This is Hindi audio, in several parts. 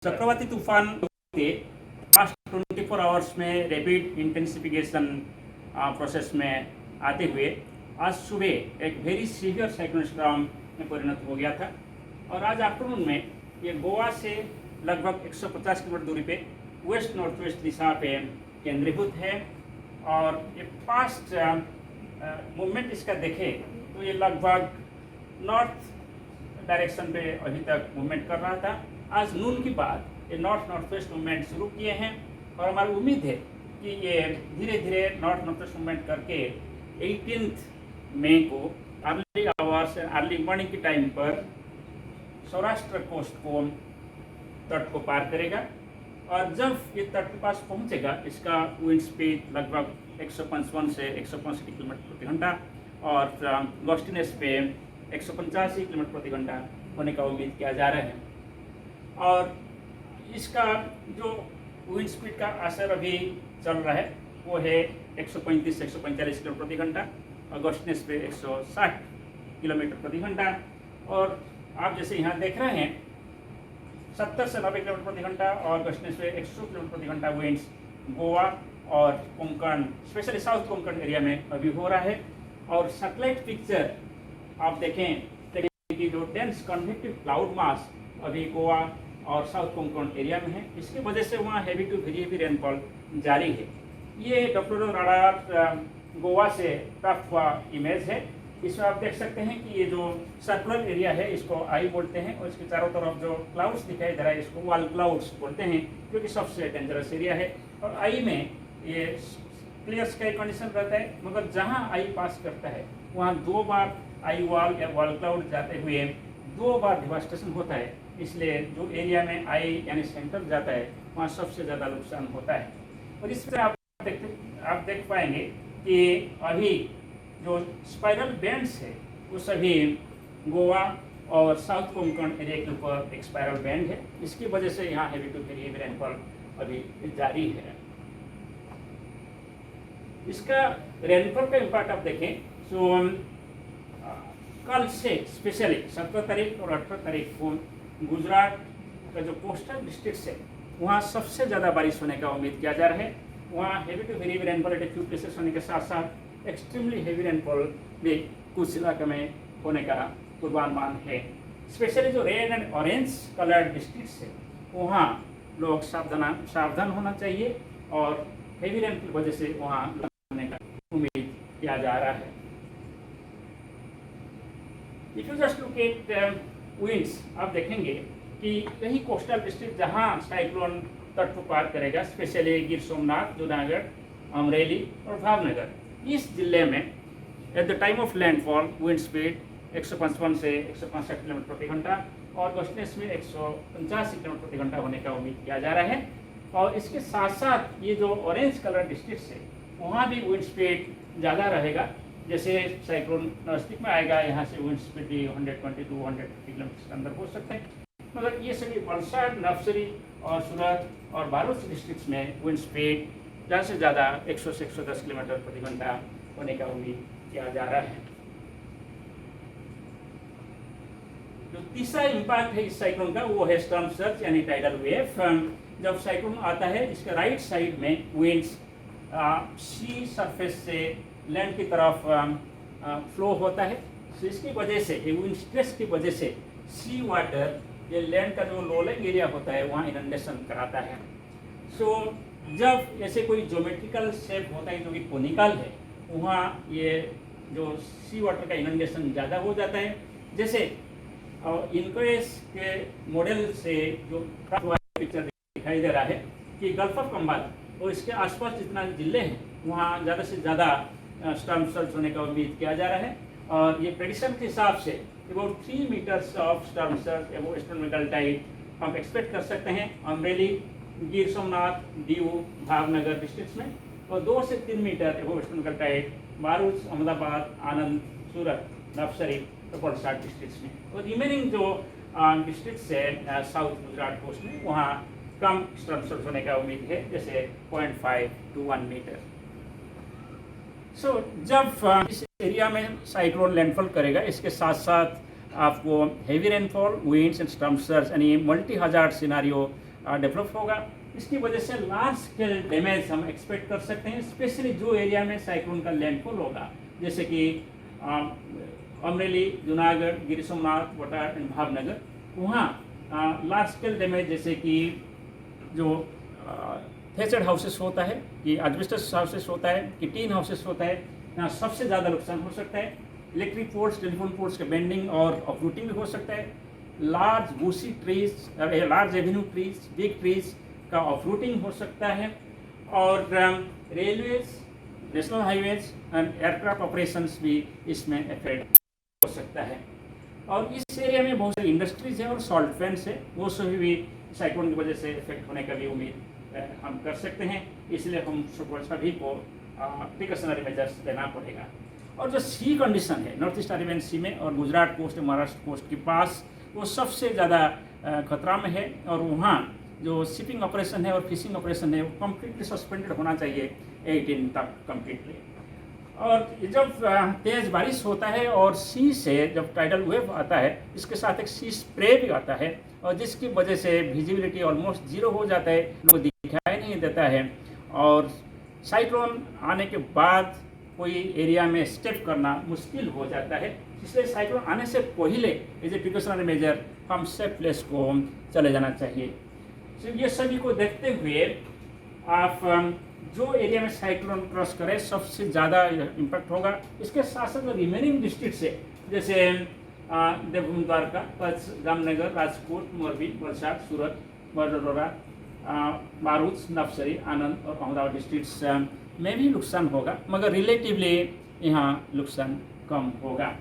चक्रवाती तूफान के लास्ट 24 आवर्स में रैपिड इंटेंसिफिकेशन प्रोसेस में आते हुए आज सुबह एक वेरी सीवियर साइक्लोन स्टॉर्म में परिणत हो गया था और आज आफ्टरनून में ये गोवा से लगभग 150 किलोमीटर दूरी पे वेस्ट नॉर्थ वेस्ट दिशा पे केंद्रीभूत है। और ये पास्ट मूवमेंट इसका देखें तो ये लगभग नॉर्थ डायरेक्शन पे अभी तक मूवमेंट कर रहा था। आज नून के बाद ये नॉर्थ वेस्ट मूवमेंट शुरू किए हैं और हमारी उम्मीद है कि ये धीरे धीरे नॉर्थ वेस्ट मूवमेंट करके 18 मई को अर्ली आवर्स अर्ली मॉर्निंग के टाइम पर सौराष्ट्र कोस्ट को तट को पार करेगा। और जब ये तट के पास पहुंचेगा इसका विंड स्पीड लगभग 155 से 165 किलोमीटर प्रति घंटा और गॉस्टिनेस पे 185 किलोमीटर प्रति घंटा होने का उम्मीद किया जा रहा है। और इसका जो विंड स्पीड का असर अभी चल रहा है वो है 135 से 145 किलोमीटर प्रति घंटा और गॉस्टिनेस पे 160 किलोमीटर प्रति घंटा। और आप जैसे यहाँ देख रहे हैं 70 से 90 किलोमीटर प्रति घंटा और गॉस्टिनेस पे 100 किलोमीटर प्रति घंटा विंड्स गोवा और Konkan specially south Konkan area में अभी हो रहा है। और सैटेलाइट पिक्चर आप देखें कि जो डेंस कन्वेक्टिव क्लाउड मास अभी गोवा और साउथ कोंकण एरिया में है, इसकी वजह से वहाँ heavy to very heavy rainfall जारी है। ये डॉप्लर राडार गोवा से प्राप्त हुआ इमेज है। इसमें आप देख सकते हैं कि ये जो सर्कुलर एरिया है इसको आई बोलते हैं और इसके चारों तरफ जो क्लाउड्स दिखाई दे रहा है इसको वॉल क्लाउड्स बोलते हैं, जो कि सबसे डेंजरस एरिया है। और आई में ये क्लियर स्काई कंडीशन रहता है, मगर जहाँ आई पास करता है वहाँ 2 बार आई वॉल या वॉल क्लाउड जाते हुए 2 बार डिवास्टेशन होता है। इसलिए जो एरिया में आई यानी सेंटर जाता है वहाँ सबसे ज़्यादा नुकसान होता है। और इस तरह आप देख पाएंगे कि अभी जो स्पाइरल बैंड्स है वो सभी गोवा और साउथ कोंकण एरिया के ऊपर एक स्पाइरल बैंड है। इसकी वजह से यहाँ heavy to very heavy rainfall अभी जारी है। इसका रेनफॉल का इम्पैक्ट आप देखें तो कल से स्पेशली 17 तारीख और 18 तारीख को गुजरात का जो कोस्टल डिस्ट्रिक्ट है वहाँ सबसे ज़्यादा बारिश होने का उम्मीद किया जा रहा है। वहाँ heavy to very rainfall at few places होने के साथ साथ एक्सट्रीमली हैवी रेनफॉल भी कुछ इलाके में होने का पूर्वानुमान है। स्पेशली जो red and orange coloured district है वहाँ लोग सावधान होना चाहिए और हैवी रेन की वजह से वहाँ होने का उम्मीद किया जा रहा है। If you just look at winds आप देखेंगे कि कई कोस्टल डिस्ट्रिक्ट जहां साइक्लोन तट को पार करेगा, स्पेशली गिर सोमनाथ, जूनागढ़, अमरेली और भावनगर, इस जिले में at the time of landfall wind speed 155 से 165 किलोमीटर प्रति घंटा और गॉस्टिनेस में 185 किलोमीटर प्रति घंटा होने का उम्मीद किया जा रहा है। और इसके साथ साथ ये जो ऑरेंज कलर डिस्ट्रिक्ट है वहाँ भी विंड स्पीड ज़्यादा रहेगा। जैसे साइक्लोन नज़दीक में आएगा यहाँ से विंड स्पीड भी 120-250 किलोमीटर के अंदर हो सकते हैं। मगर ये सभी वलसाड, नवसरी और सूरत और बारूद डिस्ट्रिक्ट्स में विंड स्पीड ज़्यादा से ज़्यादा 100 से 110 किलोमीटर प्रति घंटा होने का उम्मीद किया जा रहा है। जो तीसरा इम्पैक्ट है इस साइक्लोन का वो है स्टॉर्म सर्ज यानी टाइडल वेव। जब साइक्लोन आता है इसके राइट साइड में विंड्स सी सरफेस से लैंड की तरफ फ्लो होता है। तो इसकी वजह से विंड स्ट्रेस की वजह से सी वाटर ये लैंड का जो लोइंग एरिया होता है वहाँ इनंडेशन कराता है। सो जब ऐसे कोई ज्योमेट्रिकल शेप होता है जो कि कोनिकल है वहाँ ये जो सी वाटर का इनंडेशन ज़्यादा हो जाता है। जैसे इनक्वेस के मॉडल से जो पिक्चर दिखाई दे रहा है कि गल्फ ऑफ कम्बाल और इसके आसपास जितना जिले हैं वहाँ ज़्यादा से ज़्यादा स्टॉर्म सर्ज होने का उम्मीद किया जा रहा है। और ये प्रेडिक्शन के हिसाब से about 3 meters of storm surge above astronomical tide हम एक्सपेक्ट कर सकते हैं अमरेली, गिर सोमनाथ, दीव, भावनगर डिस्ट्रिक्ट्स में और 2 से 3 मीटर एबो एस्ट्रोनॉमिकल टाइड बारूद, अहमदाबाद, आनंद, सूरत, नवसरी और वलसाड डिस्ट्रिक्ट्स में। और रिमेनिंग जो डिस्ट्रिक्ट्स है साउथ गुजरात कोस्ट में वहाँ कम स्टॉर्म सर्ज होने का उम्मीद है, जैसे 0.5 to 1 मीटर। सो जब इस एरिया में साइक्लोन लैंडफॉल करेगा इसके साथ साथ आपको heavy rainfall, winds and storm surge यानी मल्टी हजार्ड सिनारियो डेवलप होगा। इसकी वजह से लार्ज स्केल डैमेज हम एक्सपेक्ट कर सकते हैं, स्पेशली जो एरिया में साइक्लोन का लैंडफॉल होगा, जैसे कि अमरेली, जूनागढ़, गिर सोमनाथ, बोटाड एंड भावनगर। वहाँ लार्ज स्केल डैमेज जैसे कि जो थेचर्ड हाउसेस होता है, कि एस्बेस्टस हाउसेस होता है, कि टीन हाउसेस होता है, यहाँ सबसे ज़्यादा नुकसान हो सकता है। इलेक्ट्रिक पोल्स, टेलीफोन पोल्स के बेंडिंग और अपरूटिंग भी हो सकता है। Large Bussy trees, large Avenue trees, big trees का अपरूटिंग हो सकता है। और railways, national highways and aircraft operations भी इसमें इफेक्ट हो सकता है। और इस एरिया में बहुत सारी इंडस्ट्रीज है और सॉल्ट फैंस है, वो सभी भी साइक्लोन की वजह से इफेक्ट होने का भी उम्मीद हम कर सकते हैं। इसलिए हम सभी को प्रिकॉशनरी मेजर्स लेना पड़ेगा। और जो सी कंडीशन है नॉर्थ ईस्ट अरेबियन सी में और गुजरात कोस्ट, महाराष्ट्र कोस्ट के पास, वो सबसे ज़्यादा खतरा में है। और वहाँ जो शिपिंग ऑपरेशन है और फिशिंग ऑपरेशन है वो कम्प्लीटली सस्पेंडेड होना चाहिए 18 तक कम्प्लीटली। और जब तेज़ बारिश होता है और सी से जब टाइडल वेव आता है, इसके साथ एक सी स्प्रे भी आता है, और जिसकी वजह से विजिबिलिटी ऑलमोस्ट जीरो हो जाता है, लोग दिखाई नहीं देता है। और साइक्लोन आने के बाद कोई एरिया में स्टेप करना मुश्किल हो जाता है। इसलिए साइक्लोन आने से पहले एज ए प्रिकॉशनरी मेजर हम सेफ प्लेस को चले जाना चाहिए। तो ये सभी को देखते हुए आप जो एरिया में साइक्लोन क्रॉस करे सबसे ज़्यादा इम्पैक्ट होगा। इसके साथ साथ रिमेनिंग डिस्ट्रिक्ट से, जैसे देवभूमि, द्वारका, कच्छ, जामनगर, राजकोट, मोरबी, वलसाड, सूरत, वडोदरा, भरूच, नवसारी, आनंद और अहमदाबाद डिस्ट्रिक्ट्स में भी नुकसान होगा, मगर रिलेटिवली यहाँ नुकसान कम होगा।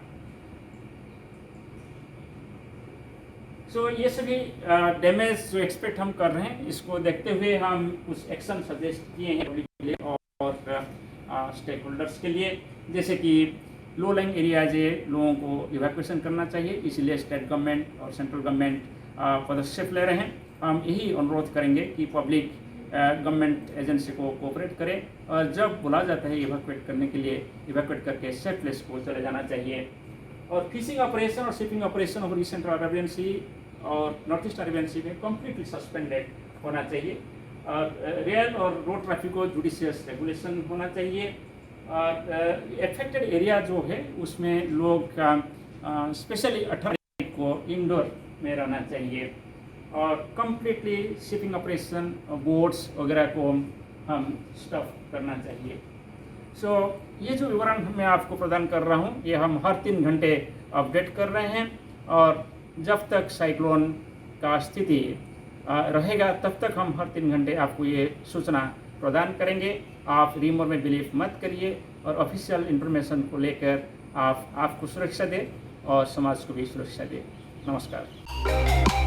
ये सभी डैमेज जो एक्सपेक्ट हम कर रहे हैं, इसको देखते हुए हम कुछ एक्शन सजेस्ट किए हैं पब्लिक के लिए और स्टेक होल्डर्स के लिए। जैसे कि लो लाइंग एरियाज लोगों को इवैक्यूएशन करना चाहिए, इसलिए स्टेट गवर्नमेंट और सेंट्रल गवर्नमेंट पदक्षेप ले रहे हैं। हम यही अनुरोध करेंगे कि पब्लिक गवर्नमेंट एजेंसी को कोऑपरेट करें, और जब बुला जाता है इवैक्यूएट करने के लिए, इवैक्यूएट करके सेफ प्लेस को चले जाना चाहिए। और फिशिंग ऑपरेशन और shipping operation of central Arabian sea और नॉर्थ ईस्ट अरेबियन सी में कम्प्लीटली सस्पेंडेड होना चाहिए। और रेल और रोड ट्रैफिक को जुडिशियस रेगुलेशन होना चाहिए। और इफेक्टेड एरिया जो है उसमें लोग स्पेशली 18 को इंडोर में रहना चाहिए। और कम्प्लीटली शिपिंग ऑपरेशन, बोट्स वगैरह को हम स्टॉप करना चाहिए। ये जो विवरण मैं आपको प्रदान कर रहा हूँ, ये हम हर 3 घंटे अपडेट कर रहे हैं। और जब तक साइक्लोन का स्थिति रहेगा तब तक हम हर 3 घंटे आपको ये सूचना प्रदान करेंगे। आप रीमोर में बिलीव मत करिए और ऑफिशियल इन्फॉर्मेशन को लेकर आपको सुरक्षा दें और समाज को भी सुरक्षा दें। नमस्कार।